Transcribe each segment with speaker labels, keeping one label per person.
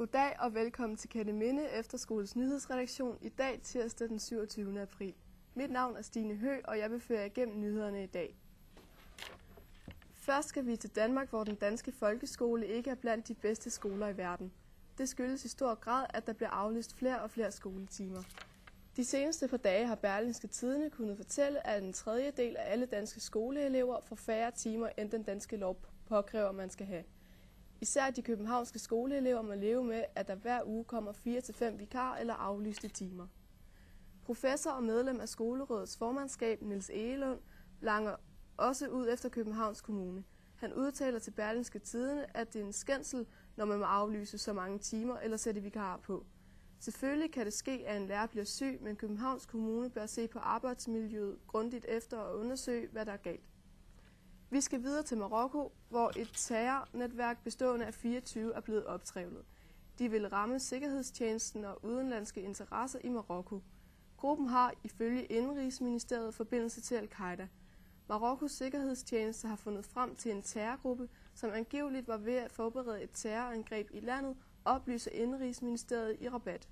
Speaker 1: Goddag og velkommen til Kerteminde Efterskoles nyhedsredaktion i dag tirsdag den 27. april. Mit navn er Stine Høgh, og jeg vil føre jer igennem nyhederne i dag. Først skal vi til Danmark, hvor den danske folkeskole ikke er blandt de bedste skoler i verden. Det skyldes i stor grad, at der bliver aflyst flere og flere skoletimer. De seneste par dage har Berlingske Tidende kunnet fortælle, at en tredjedel af alle danske skoleelever får færre timer, end den danske lov påkræver, man skal have. Især de københavnske skoleelever må leve med, at der hver uge kommer 4-5 vikar- eller aflyste timer. Professor og medlem af skolerådets formandskab, Niels Egelund, langer også ud efter Københavns Kommune. Han udtaler til Berlingske Tidende, at det er en skændsel, når man må aflyse så mange timer eller sætte vikarer på. Selvfølgelig kan det ske, at en lærer bliver syg, men Københavns Kommune bør se på arbejdsmiljøet grundigt efter og undersøge, hvad der er galt. Vi skal videre til Marokko, hvor et terrornetværk bestående af 24 er blevet optrevlet. De vil ramme sikkerhedstjenesten og udenlandske interesser i Marokko. Gruppen har ifølge Indenrigsministeriet forbindelse til Al-Qaida. Marokkos sikkerhedstjeneste har fundet frem til en terrorgruppe, som angiveligt var ved at forberede et terrorangreb i landet, oplyser Indenrigsministeriet i Rabat.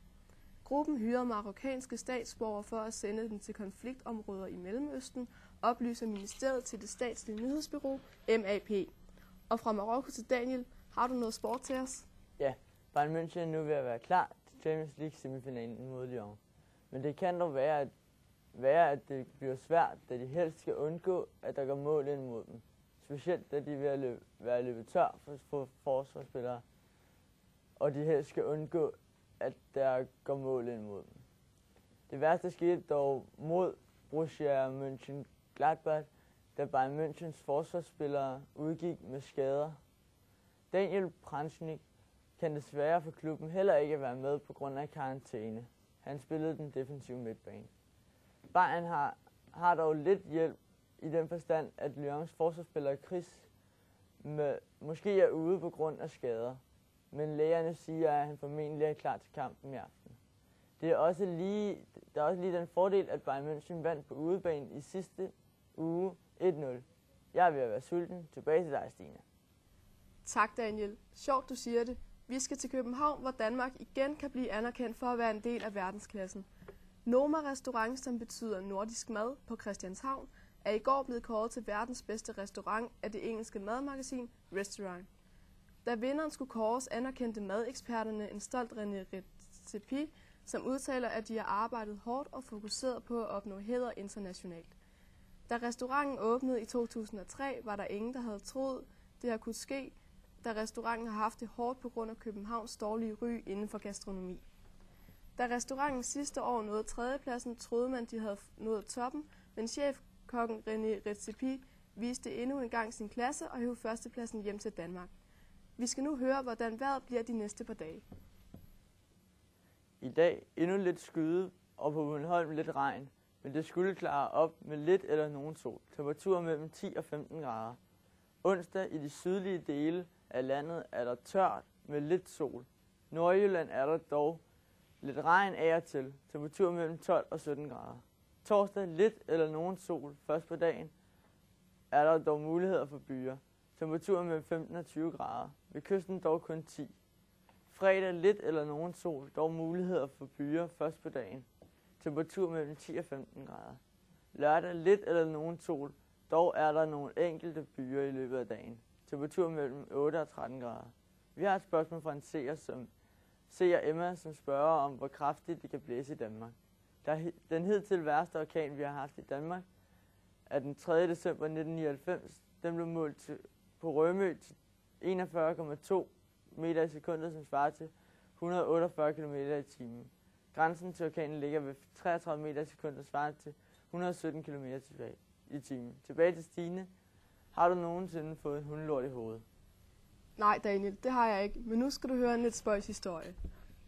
Speaker 1: Gruppen hyrer marokkanske statsborgere for at sende dem til konfliktområder i Mellemøsten, oplyser ministeriet til det statslige nyhedsbureau MAP. Og fra Marokko til Daniel, har du noget sport til os?
Speaker 2: Ja, Bayern München er nu ved at være klar til Champions League semifinalen mod Lyon. Men det kan dog være, at det bliver svært, da de helst skal undgå, at der går mål ind mod dem. Specielt da de er ved at være løbet tør for forsvarsspillere, og de helst skal undgå, at der går mål ind mod dem. Det værste skete dog mod Borussia Mönchengladbach, da Bayern Münchens forsvarsspillere udgik med skader. Daniel Pranchnik kan desværre for klubben heller ikke være med på grund af karantæne. Han spillede den defensive midtbane. Bayern har dog lidt hjælp i den forstand, at Lyons forsvarsspiller Chris måske er ude på grund af skader. Men lægerne siger, at han formentlig er klar til kampen i aften. Der er også lige den fordel, at Bayern München vandt på udebane i sidste uge 1-0. Jeg er ved at være sulten. Tilbage til dig, Stine.
Speaker 1: Tak, Daniel. Sjovt, du siger det. Vi skal til København, hvor Danmark igen kan blive anerkendt for at være en del af verdensklassen. Noma Restaurant, som betyder nordisk mad på Christianshavn, er i går blevet kåret til verdens bedste restaurant af det engelske madmagasin Restaurant. Da vinderen skulle kåres, anerkendte madeksperterne en stolt René Redzepi, som udtaler, at de har arbejdet hårdt og fokuseret på at opnå hæder internationalt. Da restauranten åbnede i 2003, var der ingen, der havde troet, det her kunne ske, da restauranten har haft det hårdt på grund af Københavns dårlige ry inden for gastronomi. Da restauranten sidste år nåede tredjepladsen, troede man, de havde nået toppen, men chefkokken René Redzepi viste endnu en gang sin klasse og hævde førstepladsen hjem til Danmark. Vi skal nu høre, hvordan vejret bliver de næste par dage.
Speaker 2: I dag endnu lidt skyde og på Bornholm lidt regn, men det skulle klare op med lidt eller nogen sol. Temperaturer mellem 10 og 15 grader. Onsdag i de sydlige dele af landet er der tørt med lidt sol. Nordjylland er der dog lidt regn af og til. Temperaturer mellem 12 og 17 grader. Torsdag lidt eller nogen sol. Først på dagen er der dog muligheder for byer. Temperaturer mellem 15 og 20 grader. Ved kysten dog kun 10. Fredag lidt eller nogen sol, dog muligheder for byer først på dagen. Temperatur mellem 10 og 15 grader. Lørdag lidt eller nogen sol, dog er der nogle enkelte byer i løbet af dagen. Temperatur mellem 8 og 13 grader. Vi har et spørgsmål fra en seer Emma, som spørger om, hvor kraftigt det kan blæse i Danmark. Den hidtil værste orkan, vi har haft i Danmark, er den 3. december 1999. Den blev målt på Rømø til 41,2 meter i sekundet, som svarer til 148 km i timen. Grænsen til orkanen ligger ved 33 meter i sekundet, svarende til 117 km i timen. Tilbage til Stine. Har du nogensinde fået en hundelort i hovedet?
Speaker 1: Nej, Daniel, det har jeg ikke, men nu skal du høre en lidt spøjs historie.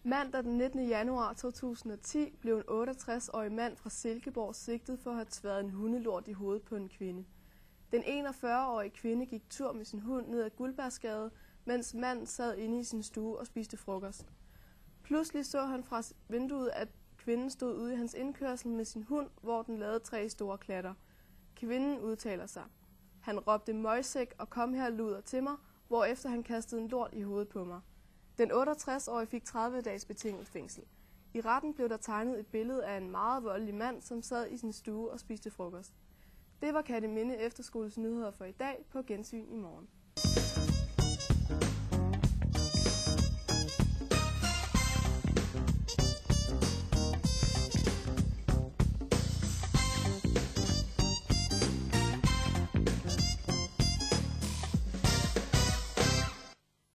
Speaker 1: Mandag den 19. januar 2010 blev en 68-årig mand fra Silkeborg sigtet for at have tværet en hundelort i hovedet på en kvinde. Den 41-årige kvinde gik tur med sin hund ned ad Guldbergsgade, mens manden sad inde i sin stue og spiste frokost. Pludselig så han fra vinduet, at kvinden stod ude i hans indkørsel med sin hund, hvor den lavede 3 store klatter. Kvinden udtaler sig. Han råbte møgsæk og kom her luder til mig, hvorefter han kastede en lort i hovedet på mig. Den 68-årige fik 30 dages betinget fængsel. I retten blev der tegnet et billede af en meget voldelig mand, som sad i sin stue og spiste frokost. Det var Kerteminde Efterskoles nyheder for i dag. På gensyn i morgen.